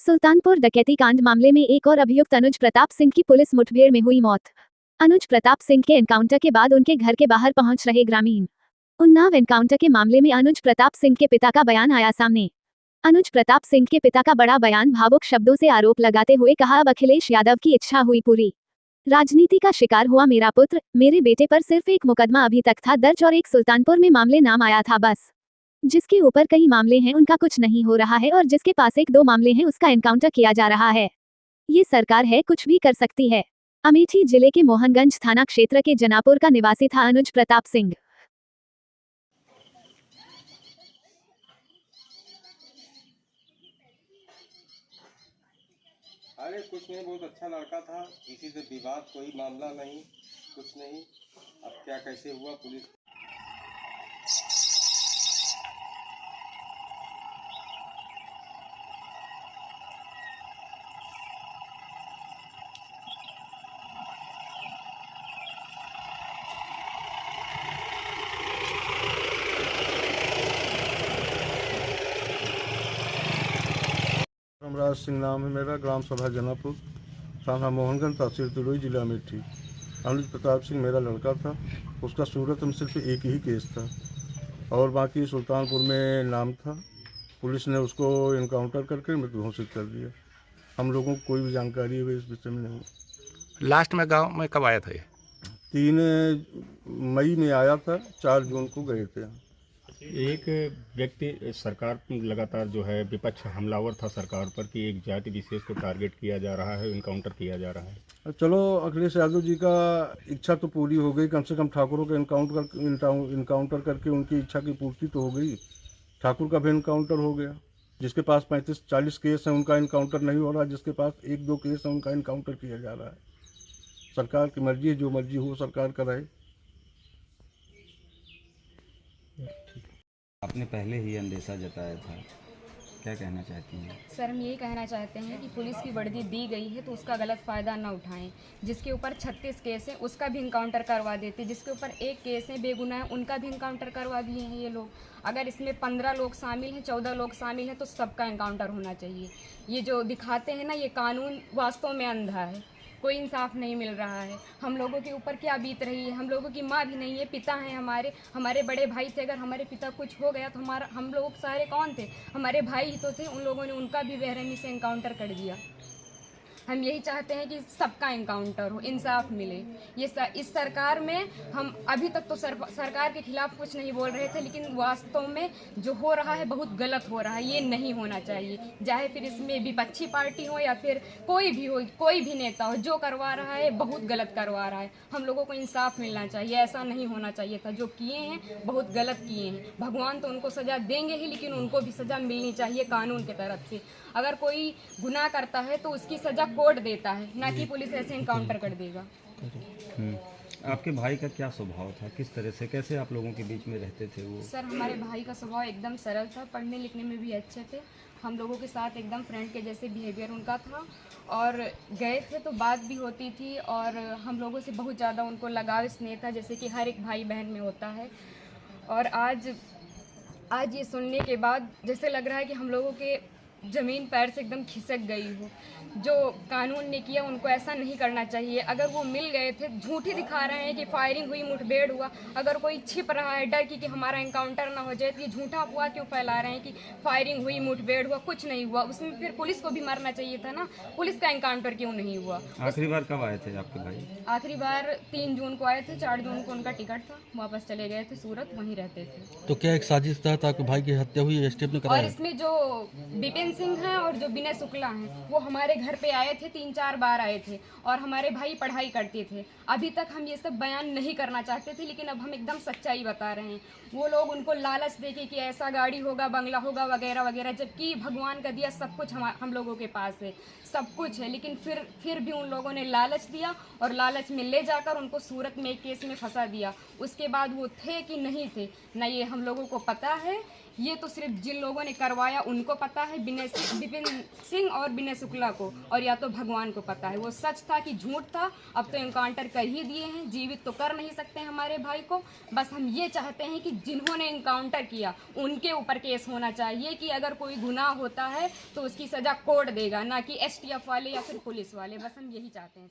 सुल्तानपुर डकैती कांड मामले में एक और अभियुक्त अनुज प्रताप सिंह की पुलिस मुठभेड़ में हुई मौत। अनुज प्रताप सिंह के एनकाउंटर के बाद उनके घर के बाहर पहुंच रहे ग्रामीण। उन्नाव एनकाउंटर के मामले में अनुज प्रताप सिंह के पिता का बयान आया सामने। अनुज प्रताप सिंह के पिता का बड़ा बयान, भावुक शब्दों से आरोप लगाते हुए कहा, अब अखिलेश यादव की इच्छा हुई पूरी। राजनीति का शिकार हुआ मेरा पुत्र, मेरे बेटे पर सिर्फ एक मुकदमा अभी तक था दर्ज और एक सुल्तानपुर में मामले नाम आया था बस। जिसके ऊपर कई मामले हैं उनका कुछ नहीं हो रहा है और जिसके पास एक दो मामले हैं उसका एनकाउंटर किया जा रहा है। ये सरकार है, कुछ भी कर सकती है। अमेठी जिले के मोहनगंज थाना क्षेत्र के जनापुर का निवासी था अनुज प्रताप सिंह। अरे कुछ नहीं, बहुत अच्छा लड़का था, किसी से विवाद कोई मामला नहीं, कुछ नहीं। अब क्या कैसे हुआ पुलिस राज सिंह नाम है मेरा, ग्राम सभा जनापुर, थाना मोहनगंज, तहसील तुरई, जिला अमेठी। अनुज प्रताप सिंह मेरा लड़का था। उसका सूरत में सिर्फ एक ही केस था और बाकी सुल्तानपुर में नाम था। पुलिस ने उसको इनकाउंटर करके मृत घोषित कर दिया। हम लोगों को कोई भी जानकारी है इस विषय में नहीं। लास्ट में गांव में कब आया था ये? 3 मई में आया था, 4 जून को गए थे। एक व्यक्ति सरकार लगातार जो है विपक्ष हमलावर था सरकार पर कि एक जाति विशेष को टारगेट किया जा रहा है, इनकाउंटर किया जा रहा है। चलो, अखिलेश यादव जी का इच्छा तो पूरी हो गई, कम से कम ठाकुरों के इनकाउंटर करके उनकी इच्छा की पूर्ति तो हो गई। ठाकुर का भी इनकाउंटर हो गया। जिसके पास 35-40 केस हैं उनका इनकाउंटर नहीं हो रहा, जिसके पास 1-2 केस हैं उनका इनकाउंटर किया जा रहा है। सरकार की मर्जी है, जो मर्जी हो सरकार कराए। आपने पहले ही अंदेशा जताया था, क्या कहना चाहती हैं? सर, हम यही कहना चाहते हैं कि पुलिस की वर्दी दी गई है तो उसका गलत फ़ायदा ना उठाएं। जिसके ऊपर 36 केस है उसका भी इनकाउंटर करवा देते, जिसके ऊपर 1 केस है बेगुनाह है उनका भी इनकाउंटर करवा दिए हैं ये लोग। अगर इसमें 15 लोग शामिल हैं, 14 लोग शामिल हैं तो सबका इनकाउंटर होना चाहिए। ये जो दिखाते हैं ना, ये कानून वास्तव में अंधा है, कोई इंसाफ नहीं मिल रहा है। हम लोगों के ऊपर क्या बीत रही है, हम लोगों की माँ भी नहीं है, पिता हैं हमारे बड़े भाई थे। अगर हमारे पिता कुछ हो गया तो हम लोग सारे कौन थे? हमारे भाई ही तो थे। उन लोगों ने उनका भी बेरहमी से इनकाउंटर कर दिया। हम यही चाहते हैं कि सबका इनकाउंटर हो, इंसाफ मिले। इस सरकार में हम अभी तक तो सरकार के खिलाफ कुछ नहीं बोल रहे थे, लेकिन वास्तव में जो हो रहा है बहुत गलत हो रहा है। ये नहीं होना चाहिए, चाहे फिर इसमें विपक्षी पार्टी हो या फिर कोई भी नेता हो, जो करवा रहा है बहुत गलत करवा रहा है। हम लोगों को इंसाफ मिलना चाहिए, ऐसा नहीं होना चाहिए था। जो किए हैं बहुत गलत किए हैं। भगवान तो उनको सज़ा देंगे ही, लेकिन उनको भी सज़ा मिलनी चाहिए कानून की तरफ से। अगर कोई गुनाह करता है तो उसकी सज़ा कोर्ट देता है, ना कि पुलिस ऐसे इनकाउंटर कर देगा। आपके भाई का क्या स्वभाव था, किस तरह से, कैसे आप लोगों के बीच में रहते थे वो? सर, हमारे भाई का स्वभाव एकदम सरल था, पढ़ने लिखने में भी अच्छे थे। हम लोगों के साथ एकदम फ्रेंड के जैसे बिहेवियर उनका था और गए थे तो बात भी होती थी और हम लोगों से बहुत ज़्यादा उनको लगाव स्नेह था, जैसे कि हर एक भाई बहन में होता है। और आज ये सुनने के बाद जैसे लग रहा है कि हम लोगों के ज़मीन पैर से एकदम खिसक गई हो। जो कानून ने किया उनको ऐसा नहीं करना चाहिए। अगर वो मिल गए थे, झूठी दिखा रहे हैं कि फायरिंग हुई, मुठभेड़ हुआ। अगर कोई छिप रहा है डर की कि हमारा इनकाउंटर ना हो जाए, तो ये झूठा अफवाह क्यों फैला रहे हैं कि फायरिंग हुई, मुठभेड़ हुआ? कुछ नहीं हुआ। उसमें फिर पुलिस को भी मरना चाहिए था ना, पुलिस का इनकाउंटर क्यों नहीं हुआ? आखिरी बार कब आए थे आपके भाई? आखिरी बार 3 जून को आए थे, 4 जून को उनका टिकट था, वापस चले गए थे सूरत, वहीं रहते थे। तो क्या एक साजिश तहत आपके भाई की हत्या हुई, एसटीएफ ने कराया? और इसमें जो विपिन सिंह हैं और जो विनय शुक्ला हैं, वो हमारे घर पे आए थे, 3-4 बार आए थे और हमारे भाई पढ़ाई करते थे। अभी तक हम ये सब बयान नहीं करना चाहते थे, लेकिन अब हम एकदम सच्चाई बता रहे हैं। वो लोग उनको लालच देके कि ऐसा गाड़ी होगा, बंगला होगा, वगैरह वगैरह, जबकि भगवान का दिया सब कुछ हम लोगों के पास है, सब कुछ है। लेकिन फिर भी उन लोगों ने लालच दिया और लालच में ले जाकर उनको सूरत में एक केस में फंसा दिया। उसके बाद वो थे कि नहीं थे ना, ये हम लोगों को पता है। ये तो सिर्फ जिन लोगों ने करवाया उनको पता है, विपिन सिंह और विनय शुक्ला को, और या तो भगवान को पता है वो सच था कि झूठ था। अब तो इनकाउंटर कर ही दिए हैं, जीवित तो कर नहीं सकते हमारे भाई को। बस हम ये चाहते हैं कि जिन्होंने इनकाउंटर किया उनके ऊपर केस होना चाहिए कि अगर कोई गुनाह होता है तो उसकी सज़ा कोर्ट देगा, ना कि STF वाले या फिर पुलिस वाले। बस हम यही चाहते हैं।